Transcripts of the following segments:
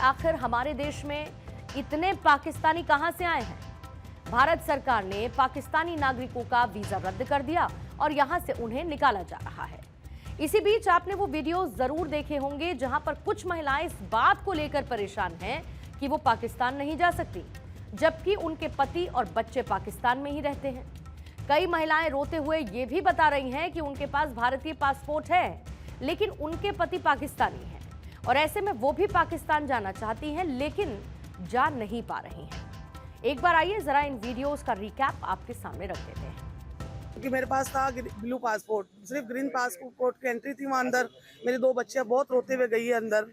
आखिर हमारे देश में इतने पाकिस्तानी कहां से आए हैं। भारत सरकार ने पाकिस्तानी नागरिकों का वीजा रद्द कर दिया और यहां से उन्हें निकाला जा रहा है। इसी बीच आपने वो वीडियो जरूर देखे होंगे जहां पर कुछ महिलाएं इस बात को लेकर परेशान हैं कि वो पाकिस्तान नहीं जा सकती, जबकि उनके पति और बच्चे पाकिस्तान में ही रहते हैं। कई महिलाएं रोते हुए ये भी बता रही हैं कि उनके पास भारतीय पासपोर्ट है, लेकिन उनके पति पाकिस्तानी हैं और ऐसे में वो भी पाकिस्तान जाना चाहती हैं, लेकिन जा नहीं पा रही हैं। एक बार आइए जरा इन वीडियोस का रिकैप आपके सामने रख देते हैं। क्योंकि मेरे पास था ब्लू पासपोर्ट, सिर्फ ग्रीन पासपोर्ट की एंट्री थी वहाँ अंदर। मेरी 2 बच्चियाँ बहुत रोते हुए गई है अंदर।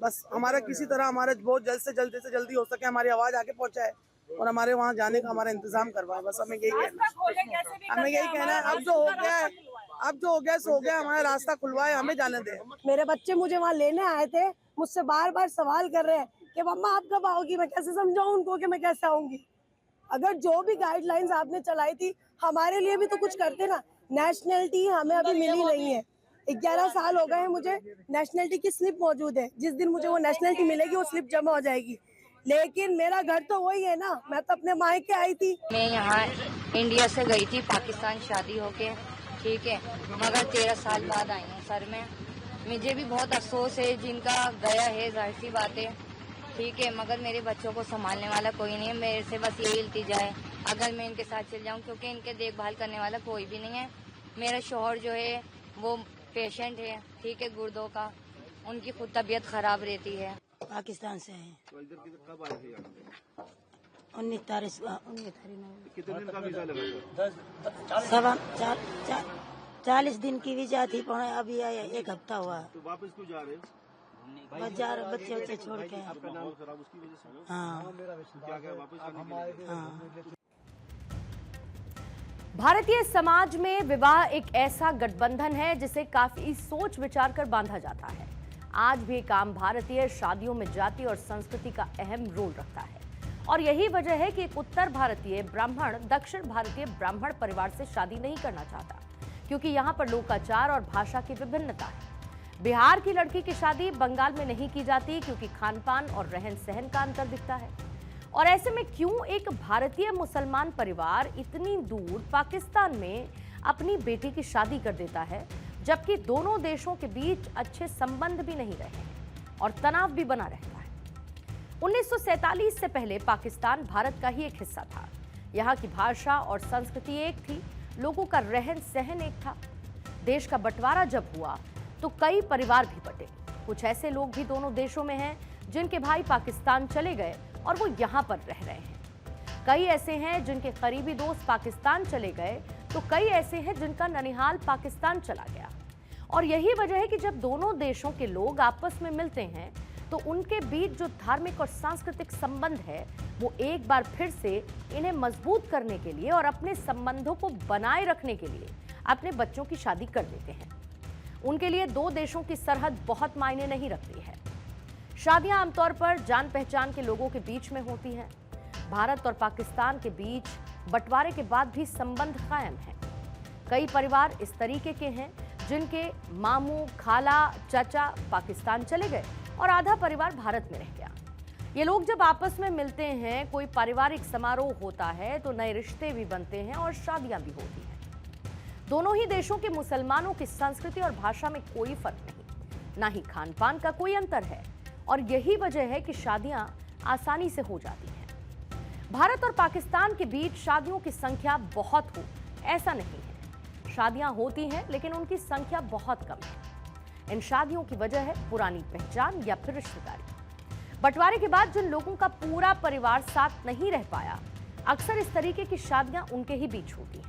बस हमारा किसी तरह हमारे बहुत जल्द से जल्दी हो सके हमारी आवाज़ आगे पहुँचाए और हमारे वहाँ जाने का हमारा इंतजाम करवाए। बस हमें यही कहना है। अब जो हो गया सो हो गया। हमारा रास्ता खुलवाए, हमें जाने दे। मेरे बच्चे मुझे वहाँ लेने आए थे, मुझसे बार बार सवाल कर रहे हैं कि मम्मा आप कब आओगी। मैं कैसे समझाऊं उनको कि मैं कैसे आऊंगी। अगर जो भी गाइडलाइंस आपने चलाई थी हमारे लिए भी तो कुछ करते ना। नेशनलिटी हमें अभी मिली नहीं है। 11 साल हो गए हैं, मुझे नेशनलिटी की स्लिप मौजूद है। जिस दिन मुझे वो नेशनलिटी मिलेगी वो स्लिप जमा हो जाएगी, लेकिन मेरा घर तो वही है ना। मैं तो अपने मायके आई थी। मैं यहाँ इंडिया से गई थी पाकिस्तान शादी होके, ठीक है, मगर 13 साल बाद आई हूँ सर। मैं मुझे भी बहुत अफसोस है जिनका गया है, जाहिर सी बात है, ठीक है, मगर मेरे बच्चों को संभालने वाला कोई नहीं है। मेरे से बस यही इल्तिजा है अगर मैं इनके साथ चल जाऊं, क्योंकि इनके देखभाल करने वाला कोई भी नहीं है। मेरा शौहर जो है वो पेशेंट है, ठीक है, गुर्दों का, उनकी खुद तबीयत खराब रहती है। पाकिस्तान से है। तो इधर कब आए थे यहाँ? 19 तारीख। कितने दिन का वीजा लगा था? 40 दिन की वीजा थी, अभी आया 1 हफ्ता हुआ। तो वापस क्यों जा रहे हो? बच्चे छोड़ के। आपका नाम खराब उसकी वजह से? हाँ क्या क्या वापस आने के लिए? हाँ। भारतीय समाज में विवाह एक ऐसा गठबंधन है जिसे काफी सोच विचार कर बांधा जाता है। आज भी काम भारतीय शादियों में जाति और संस्कृति का अहम रोल रखता है और यही वजह है कि एक उत्तर भारतीय ब्राह्मण दक्षिण भारतीय ब्राह्मण परिवार से शादी नहीं करना चाहता, क्योंकि यहाँ पर लोकाचार और भाषा की विभिन्नता है। बिहार की लड़की की शादी बंगाल में नहीं की जाती, क्योंकि खान पान और रहन सहन का अंतर दिखता है। और ऐसे में क्यों एक भारतीय मुसलमान परिवार इतनी दूर पाकिस्तान में अपनी बेटी की शादी कर देता है, जबकि दोनों देशों के बीच अच्छे संबंध भी नहीं रहे हैं और तनाव भी बना रहता है। 1947 से पहले पाकिस्तान भारत का ही एक हिस्सा था। यहाँ की भाषा और संस्कृति एक थी, लोगों का रहन सहन एक था। देश का बंटवारा जब हुआ तो कई परिवार भी बटे। कुछ ऐसे लोग भी दोनों देशों में हैं जिनके भाई पाकिस्तान चले गए और वो यहाँ पर रह रहे हैं। कई ऐसे हैं जिनके करीबी दोस्त पाकिस्तान चले गए, तो कई ऐसे हैं जिनका ननिहाल पाकिस्तान चला गया। और यही वजह है कि जब दोनों देशों के लोग आपस में मिलते हैं तो उनके बीच जो धार्मिक और सांस्कृतिक संबंध है वो एक बार फिर से इन्हें मजबूत करने के लिए और अपने संबंधों को बनाए रखने के लिए अपने बच्चों की शादी कर देते हैं। उनके लिए 2 देशों की सरहद बहुत मायने नहीं रखती है। शादियां आमतौर पर जान पहचान के लोगों के बीच में होती हैं। भारत और पाकिस्तान के बीच बंटवारे के बाद भी संबंध कायम है। कई परिवार इस तरीके के हैं जिनके मामू खाला चाचा पाकिस्तान चले गए और आधा परिवार भारत में रह गया। ये लोग जब आपस में मिलते हैं, कोई पारिवारिक समारोह होता है तो नए रिश्ते भी बनते हैं और शादियां भी होती हैं। दोनों ही देशों के मुसलमानों की संस्कृति और भाषा में कोई फर्क नहीं, ना ही खान पान का कोई अंतर है और यही वजह है कि शादियां आसानी से हो जाती हैं। भारत और पाकिस्तान के बीच शादियों की संख्या बहुत हो ऐसा नहीं है। शादियां होती हैं लेकिन उनकी संख्या बहुत कम है। इन शादियों की वजह है पुरानी पहचान या फिर रिश्तेदारी। बंटवारे के बाद जिन लोगों का पूरा परिवार साथ नहीं रह पाया, अक्सर इस तरीके की शादियां उनके ही बीच होती हैं।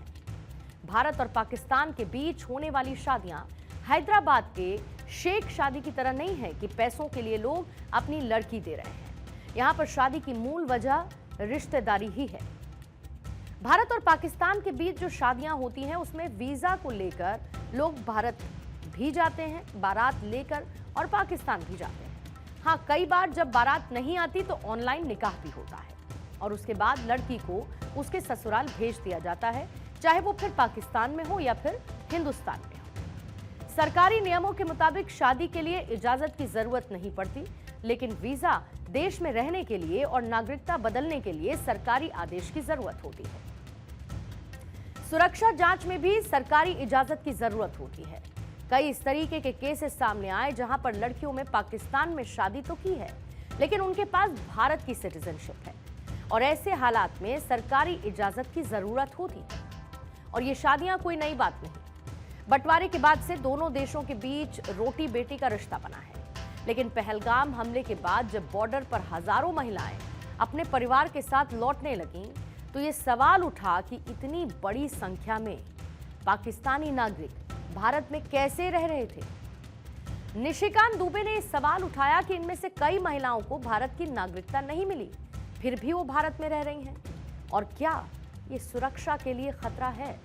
भारत और पाकिस्तान के बीच होने वाली शादियां हैदराबाद के शेख शादी की तरह नहीं है कि पैसों के लिए लोग अपनी लड़की दे रहे हैं। यहाँ पर शादी की मूल वजह रिश्तेदारी ही है। भारत और पाकिस्तान के बीच जो शादियां होती हैं उसमें वीजा को लेकर लोग भारत भी जाते हैं, बारात लेकर, और पाकिस्तान भी जाते हैं। हाँ, कई बार जब बारात नहीं आती तो ऑनलाइन निकाह भी होता है और उसके बाद लड़की को उसके ससुराल भेज दिया जाता है, चाहे वो फिर पाकिस्तान में हो या फिर हिंदुस्तान में हो। सरकारी नियमों के मुताबिक शादी के लिए इजाजत की जरूरत नहीं पड़ती। लेकिन वीजा देश में रहने के लिए और नागरिकता बदलने के लिए सरकारी आदेश की जरूरत होती है। सुरक्षा जांच में भी सरकारी इजाजत की जरूरत होती है। कई इस तरीके के केसेस सामने आए जहां पर लड़कियों में पाकिस्तान में शादी तो की है, लेकिन उनके पास भारत की सिटीजनशिप है और ऐसे हालात में सरकारी इजाजत की जरूरत होती है। और ये शादियां कोई नई बात नहीं, बंटवारे के बाद से दोनों देशों के बीच रोटी बेटी का रिश्ता बना है। लेकिन पहलगाम हमले के बाद जब बॉर्डर पर हजारों महिलाएं अपने परिवार के साथ लौटने लगीं, तो ये सवाल उठा कि इतनी बड़ी संख्या में पाकिस्तानी नागरिक भारत में कैसे रह रहे थे। निशिकांत दुबे ने इस सवाल उठाया कि इनमें से कई महिलाओं को भारत की नागरिकता नहीं मिली, फिर भी वो भारत में रह रही हैं, और क्या ये सुरक्षा के लिए खतरा है।